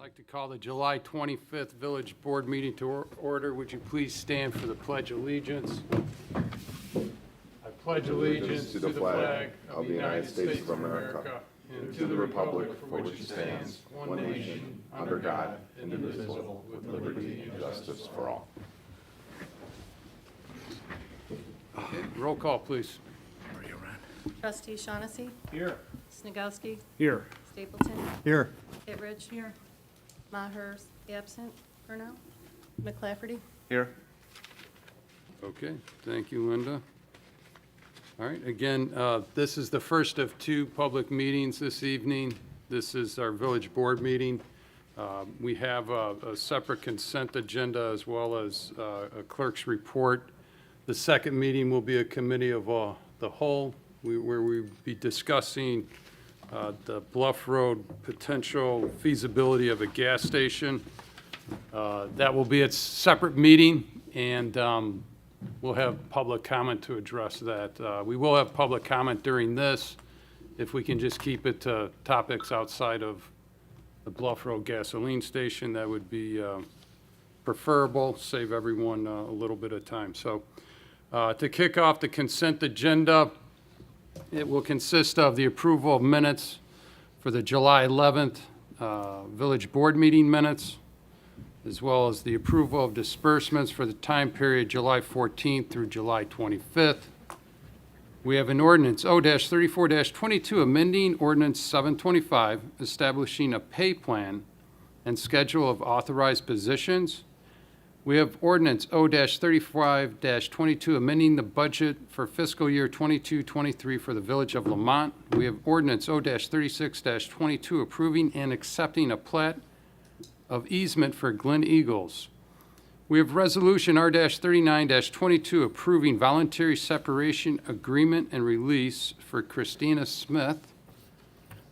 I'd like to call the July 25th Village Board meeting to order. Would you please stand for the Pledge of Allegiance? I pledge allegiance to the flag of the United States of America and to the republic for which it stands, one nation, under God, indivisible, with liberty and justice for all. Okay, roll call, please. Trustee Shaughnessy. Here. Snagowski. Here. Stapleton. Here. Kittredge. Here. Maher's absent for now. McClafferty. Here. Okay, thank you, Linda. All right, again, this is the first of two public meetings this evening. This is our village board meeting. We have a separate consent agenda as well as a clerk's report. The second meeting will be a committee of the whole, where we'll be discussing the Bluff Road potential feasibility of a gas station. That will be its separate meeting, and we'll have public comment to address that. We will have public comment during this. If we can just keep it to topics outside of the Bluff Road gasoline station, that would be preferable, save everyone a little bit of time. So to kick off the consent agenda, it will consist of the approval of minutes for the July 11th Village Board meeting minutes, as well as the approval of disbursements for the time period July 14th through July 25th. We have an ordinance O-34-22 amending ordinance 725, establishing a pay plan and schedule of authorized positions. We have ordinance O-35-22 amending the budget for fiscal year 22-23 for the Village of Lamont. We have ordinance O-36-22 approving and accepting a plat of easement for Glen Eagles. We have resolution R-39-22 approving voluntary separation agreement and release for Christina Smith.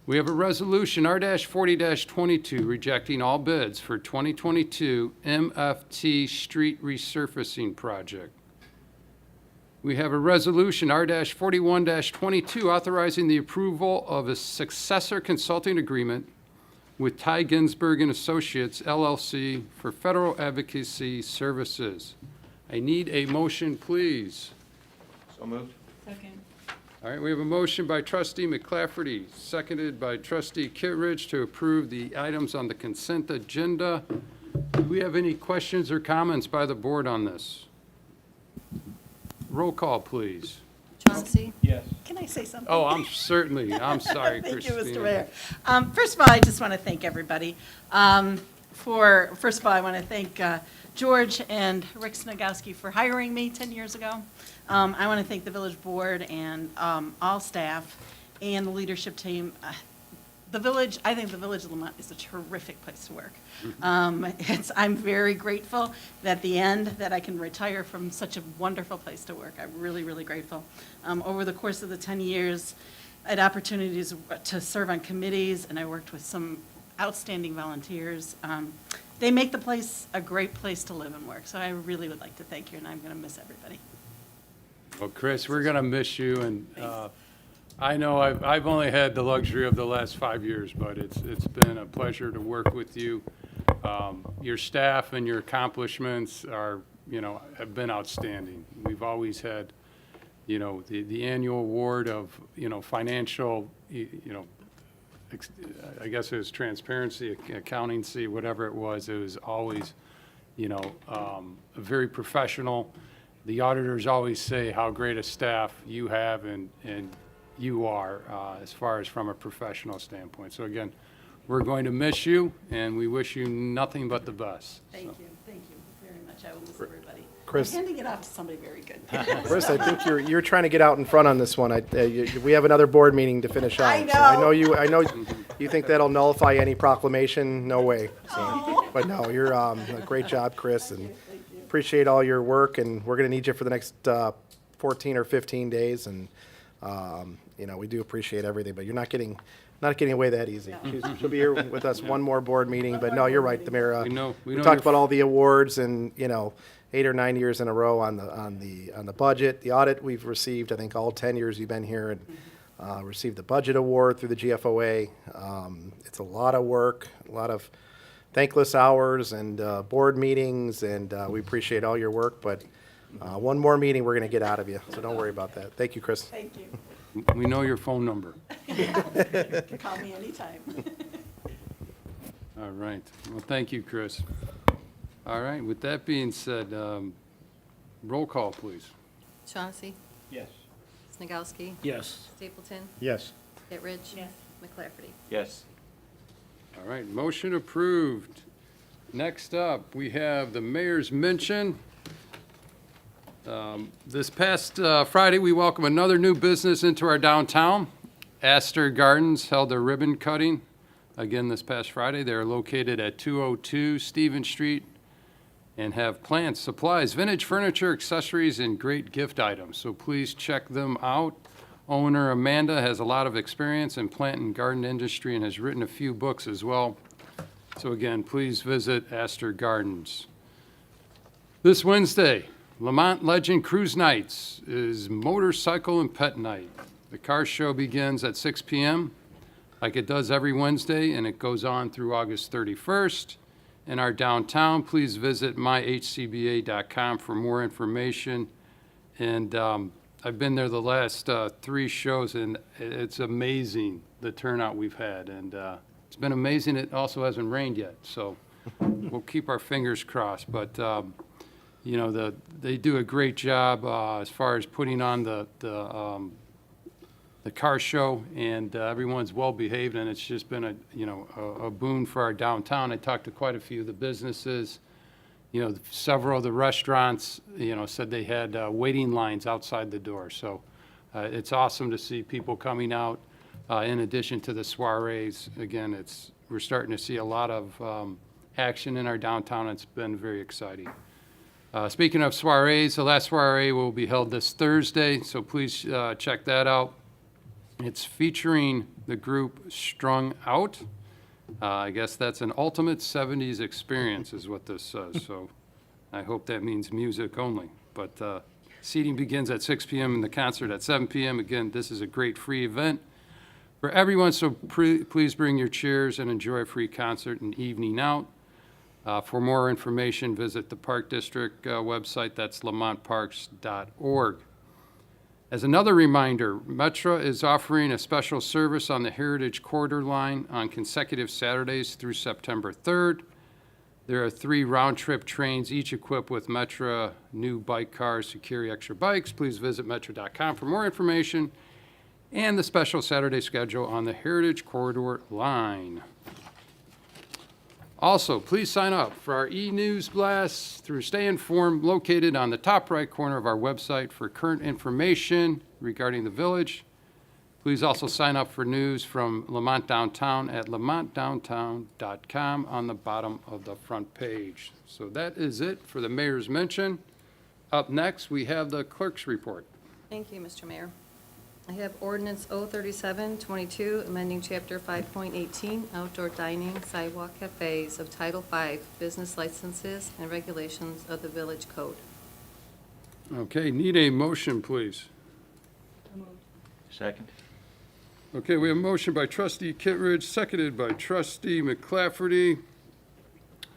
We have a resolution R-40-22 rejecting all bids for 2022 MFT street resurfacing project. We have a resolution R-41-22 authorizing the approval of a successor consulting agreement with Ty Ginsburg and Associates LLC for federal advocacy services. I need a motion, please. So moved. Second. All right, we have a motion by trustee McClafferty, seconded by trustee Kittredge to approve the items on the consent agenda. Do we have any questions or comments by the board on this? Roll call, please. Chauncey. Yes. Can I say something? Oh, I'm sorry, Thank you, Christina. Mr. Mayor. First of all, I just want to thank everybody. First of all, I want to thank George and Rick Snagowski for hiring me 10 years ago. I want to thank the village board and all staff and the leadership team. I think the Village of Lamont is a terrific place to work. I'm very grateful that at the end that I can retire from such a wonderful place to work. I'm really, really grateful. Over the course of the 10 years, I had opportunities to serve on committees, and I worked with some outstanding volunteers. They make the place a great place to live and work, so I really would like to thank you, and I'm going to miss everybody. Well, Chris, we're going to miss you, and I know I've only had the luxury of the last 5 years, but it's been a pleasure to work with you. Your staff and your accomplishments are, have been outstanding. We've always had, the annual award of, financial, I guess it was transparency, accountancy, whatever it was always, very professional. The auditors always say how great a staff you have and you are as far as from a professional standpoint. So again, we're going to miss you, and we wish you nothing but the best. Thank you very much. I will miss everybody. Chris. I'm handing it off to somebody very good. Chris, I think you're trying to get out in front on this one. We have another board meeting to finish I on. know. So I know you think that'll nullify any proclamation. No way. So, but no, you're a great job, Chris, and appreciate all your work. And we're going to need you for the next 14 or 15 days. And we do appreciate everything. But you're not getting away that easy. No. She'll be here with us one more board meeting. But no, you're right, Tamara. We know We you're- talked about all the awards and 8 or 9 years in a row on the budget. The audit we've received, I think all 10 years you've been here, and received the budget award through the GFOA. It's a lot of work, a lot of thankless hours and board meetings, and we appreciate all your work, but one more meeting we're going to get out of you, so don't worry about that. Thank you, Chris. Thank you. We know your phone number. Call me anytime. All right. Well, thank you, Chris. All right, with that being said, roll call, please. Shaughnessy. Yes. Snagowski. Yes. Stapleton. Yes. Kittredge. Yes. McClafferty. Yes. All right, motion approved. Next up, we have the mayor's mention. This past Friday, we welcome another new business into our downtown. Astor Gardens held their ribbon cutting again this past Friday. They are located at 202 Stevens Street and have plants, supplies, vintage furniture, accessories, and great gift items. So please check them out. Owner Amanda has a lot of experience in plant and garden industry and has written a few books as well. So again, please visit Astor Gardens. This Wednesday, Lamont Legend Cruise Nights is motorcycle and pet night. The car show begins at 6 p.m. like it does every Wednesday, and it goes on through August 31st. In our downtown, please visit myhcba.com for more information. And I've been there the last 3 shows, and it's amazing the turnout we've had. And it's been amazing. It also hasn't rained yet, so we'll keep our fingers crossed. But you know, they do a great job as far as putting on the car show, and everyone's well behaved, and it's just been a boon for our downtown. I talked to quite a few of the businesses. You know, several of the restaurants, said they had waiting lines outside the door. So it's awesome to see people coming out. In addition to the soirees, again, we're starting to see a lot of action in our downtown. It's been very exciting. Speaking of soirees, the last soiree will be held this Thursday, so please check that out. It's featuring the group Strung Out. I guess that's an ultimate 70s experience is what this says, so I hope that means music only. But seating begins at 6 p.m. and the concert at 7 p.m. Again, this is a great free event for everyone, so please bring your chairs and enjoy a free concert and evening out. For more information, visit the Park District website. That's lamontparks.org. As another reminder, Metra is offering a special service on the Heritage Corridor line on consecutive Saturdays through September 3rd. There are 3 round-trip trains, each equipped with Metra new bike cars to carry extra bikes. Please visit metra.com for more information and the special Saturday schedule on the Heritage Corridor line. Also, please sign up for our e-news blast through Stay Informed, located on the top right corner of our website for current information regarding the village. Please also sign up for news from Lamont Downtown at lamontdowntown.com on the bottom of the front page. So that is it for the mayor's mention. Up next, we have the clerk's report. Thank you, Mr. Mayor. I have ordinance 03722, amending Chapter 5.18, outdoor dining, sidewalk cafes of Title V, business licenses and regulations of the Village Code. Okay, need a motion, please. Second. Okay, we have a motion by trustee Kittredge, seconded by trustee McClafferty.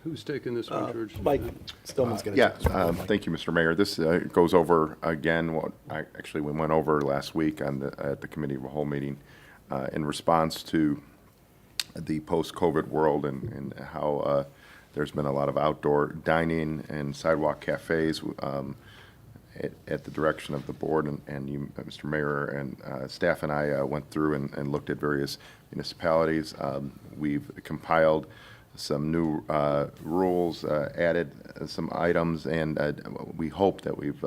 Who's taking this one, George? Mike Stillman's going to. Yeah, thank you, Mr. Mayor. This goes over again what we went over last week at the committee of a whole meeting in response to the post-COVID world and how there's been a lot of outdoor dining and sidewalk cafes at the direction of the board and you, Mr. Mayor, and staff and I went through and looked at various municipalities. We've compiled some new rules, added some items, and we hope that we've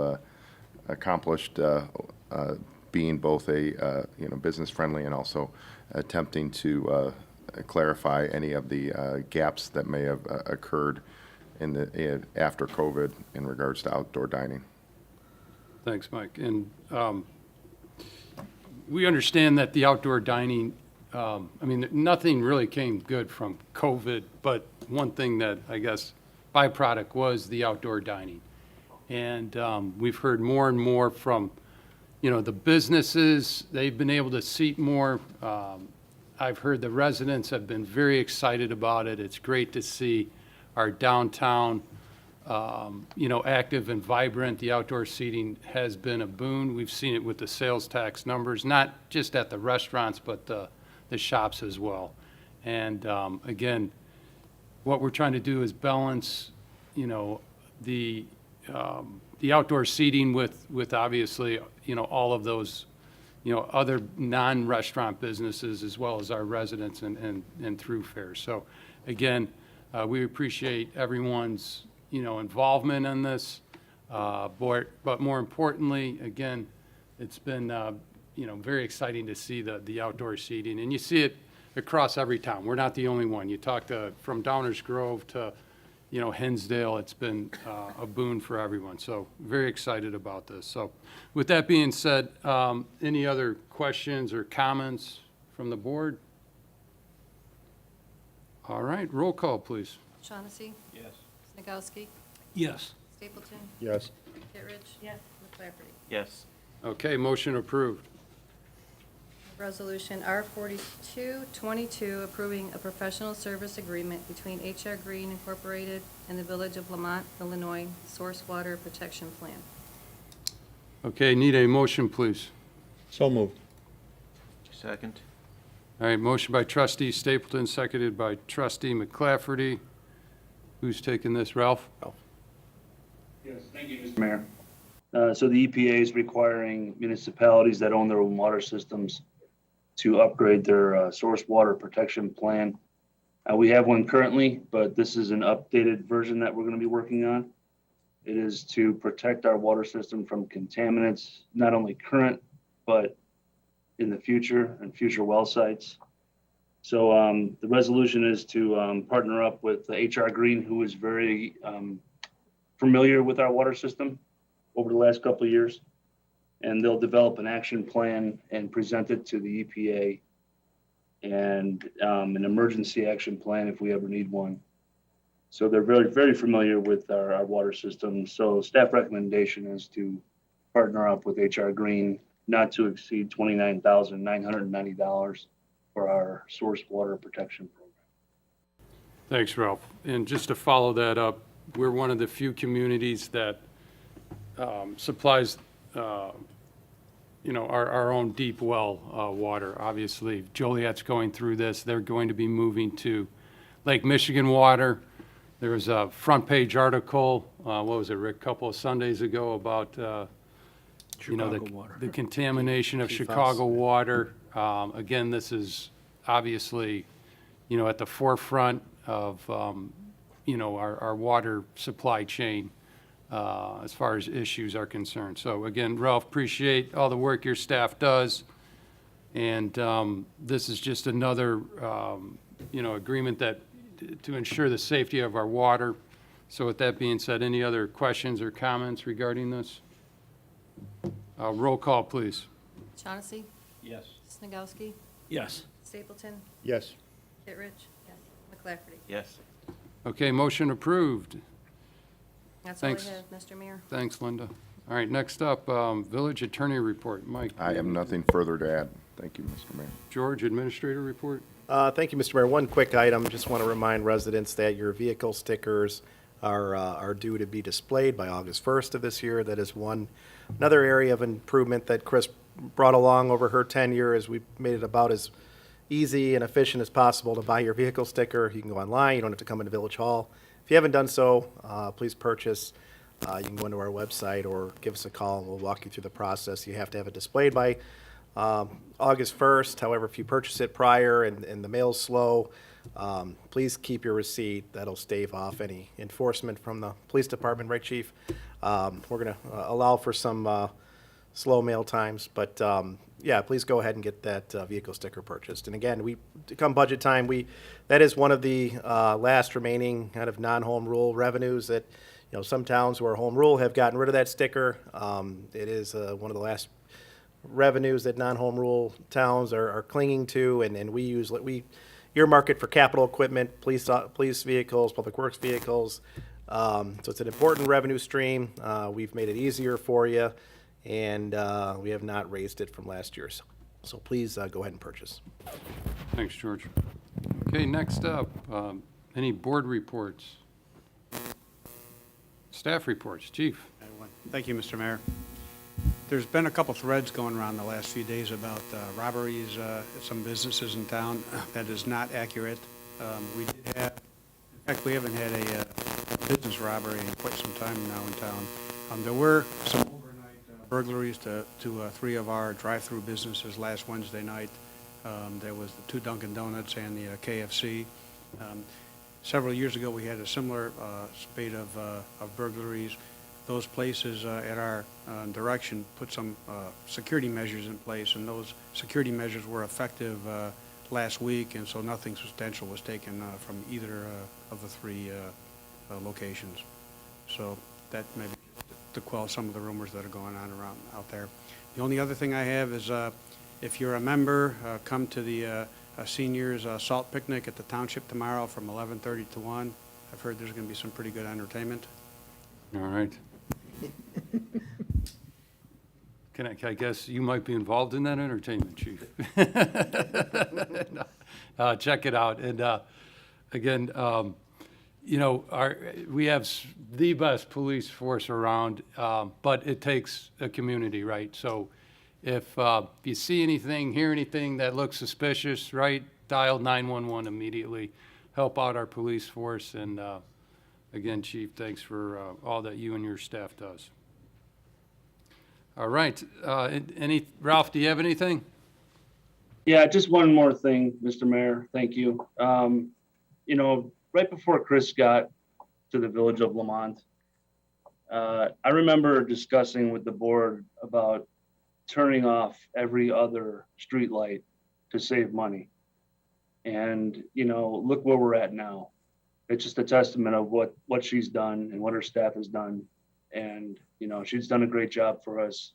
accomplished being both a business friendly and also attempting to clarify any of the gaps that may have occurred after COVID in regards to outdoor dining. Thanks, Mike. And we understand that the outdoor dining, nothing really came good from COVID, but one thing that I guess byproduct was the outdoor dining. And we've heard more and more from, the businesses. They've been able to seat more. I've heard the residents have been very excited about it. It's great to see our downtown, active and vibrant. The outdoor seating has been a boon. We've seen it with the sales tax numbers, not just at the restaurants, but the shops as well. And again, what we're trying to do is balance, the outdoor seating with obviously, all of those, other non-restaurant businesses as well as our residents and through fairs. So again, we appreciate everyone's, involvement in this. But more importantly, again, it's been, very exciting to see the outdoor seating. And you see it across every town. We're not the only one. You talk from Downers Grove to, Hinsdale, it's been a boon for everyone. So very excited about this. So with that being said, any other questions or comments from the board? All right, roll call, please. Shaughnessy. Yes. Snagowski. Yes. Stapleton. Yes. Kittredge. Yes. McClafferty. Yes. Okay, motion approved. Resolution R4222, approving a professional service agreement between HR Green Incorporated and the Village of Lamont, Illinois Source Water Protection Plan. Okay, need a motion, please. So moved. Second. All right, motion by trustee Stapleton, seconded by trustee McClafferty. Who's taking this, Ralph? Yes, thank you, Mr. Mayor. So the EPA is requiring municipalities that own their own water systems to upgrade their source water protection plan. We have one currently, but this is an updated version that we're going to be working on. It is to protect our water system from contaminants, not only current, but in the future and future well sites. So the resolution is to partner up with HR Green, who is very familiar with our water system over the last couple of years. And they'll develop an action plan and present it to the EPA and an emergency action plan if we ever need one. So they're very, very familiar with our water system. So staff recommendation is to partner up with HR Green not to exceed $29,990 for our source water protection program. Thanks, Ralph. And just to follow that up, we're one of the few communities that supplies, our own deep well water. Obviously, Joliet's going through this. They're going to be moving to Lake Michigan water. There was a front page article, what was it, Rick, a couple of Sundays ago about, the contamination of PFAS. Chicago water. Again, this is obviously, at the forefront of, our water supply chain as far as issues are concerned. So again, Ralph, appreciate all the work your staff does. And this is just another, agreement that to ensure the safety of our water. So with that being said, any other questions or comments regarding this? Roll call, please. Shaughnessy. Yes. Snagowski. Yes. Stapleton. Yes. Kittredge. Yes. McClafferty. Yes. Okay, motion approved. That's all I Thanks. have, Mr. Mayor. Thanks, Linda. All right, next up, village attorney report. Mike. I have nothing further to add. Thank you, Mr. Mayor. George, administrator report. Thank you, Mr. Mayor. One quick item. Just want to remind residents that your vehicle stickers are due to be displayed by August 1st of this year. That is another area of improvement that Chris brought along over her tenure, as we made it about as easy and efficient as possible to buy your vehicle sticker. You can go online. You don't have to come into Village Hall. If you haven't done so, please purchase. You can go into our website or give us a call, and we'll walk you through the process. You have to have it displayed by August 1st. However, if you purchase it prior and the mail's slow, please keep your receipt. That'll stave off any enforcement from the police department, right, Chief? We're going to allow for some slow mail times, but yeah, please go ahead and get that vehicle sticker purchased. And again, come budget time, that is one of the last remaining kind of non-home rule revenues that, some towns who are home rule have gotten rid of that sticker. It is one of the last revenues that non-home rule towns are clinging to, and we earmark it for capital equipment, police vehicles, public works vehicles. So it's an important revenue stream. We've made it easier for you, and we have not raised it from last year. So So please go ahead and purchase. Thanks, George. Okay, next up, any board reports? Staff reports, Chief. Thank you, Mr. Mayor. There's been a couple threads going around the last few days about robberies at some businesses in town. That is not accurate. We did have, in fact, we haven't had a business robbery in quite some time now in town. There were some overnight burglaries to 3 of our drive-through businesses last Wednesday night. There was the 2 Dunkin' Donuts and the KFC. Several years ago, we had a similar spate of burglaries. Those places, at our direction, put some security measures in place, and those security measures were effective last week, and so nothing substantial was taken from either of the 3 locations. So that maybe to quell some of the rumors that are going on around out there. The only other thing I have is if you're a member, come to the seniors salt picnic at the township tomorrow from 11:30 to 1. I've heard there's going to be some pretty good entertainment. All right. I guess you might be involved in that entertainment, Chief. Check it out. And again, you know, we have the best police force around, but it takes a community, right? So if you see anything, hear anything that looks suspicious, right, dial 911 immediately. Help out our police force. And again, Chief, thanks for all that you and your staff does. All right. Ralph, do you have anything? Yeah, just one more thing, Mr. Mayor. Thank you. You know, right before Chris got to the village of Lamont, I remember discussing with the board about turning off every other street light to save money. And, you know, look where we're at now. It's just a testament of what she's done and what her staff has done. And, you know, she's done a great job for us,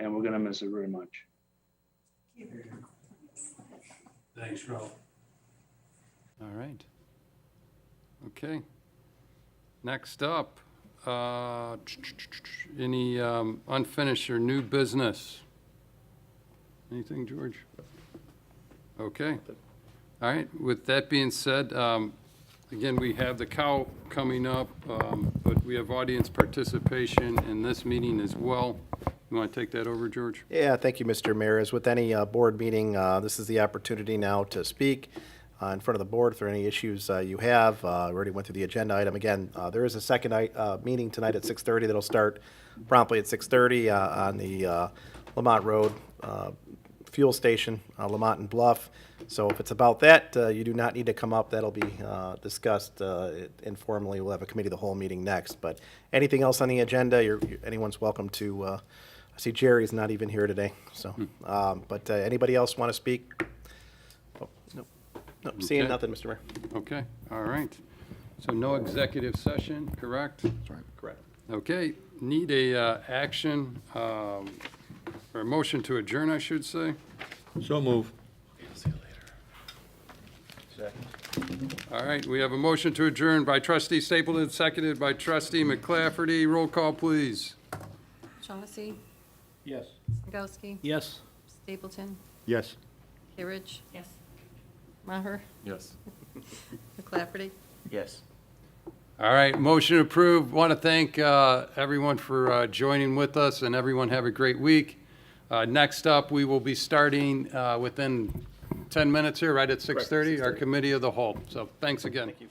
and we're going to miss her very much. Thanks, Ralph. All right. Okay. Next up, any unfinished or new business? Anything, George? Okay. All right. With that being said, again, we have the cow coming up, but we have audience participation in this meeting as well. You want to take that over, George? Yeah, thank you, Mr. Mayor. As with any board meeting, this is the opportunity now to speak in front of the board if there are any issues you have. We already went through the agenda item. Again, there is a second meeting tonight at 6:30 that'll start promptly at 6:30 on the Lamont Road fuel station, Lamont and Bluff. So if it's about that, you do not need to come up. That'll be discussed informally. We'll have a committee of the whole meeting next. But anything else on the agenda, anyone's welcome to. I see Jerry's not even here today. So, but anybody else want to speak? Oh, no, seeing Okay. nothing, Mr. Mayor. Okay. All right. So no executive session, correct? That's right. Correct. Okay. Need a action or a motion to adjourn, I should say. So move. All right, we have a motion to adjourn by trustee Stapleton, seconded by trustee McClafferty. Roll call, please. Shaughnessy, Yes. Rogowski, Yes. Stapleton, Yes. Carriage. Yes. Maher, Yes. McClafferty. Yes. All right, motion approved. Want to thank everyone for joining with us, and everyone have a great week. Next up, we will be starting within 10 minutes here, right at 6:30, our committee of the whole. So thanks again. Thank you.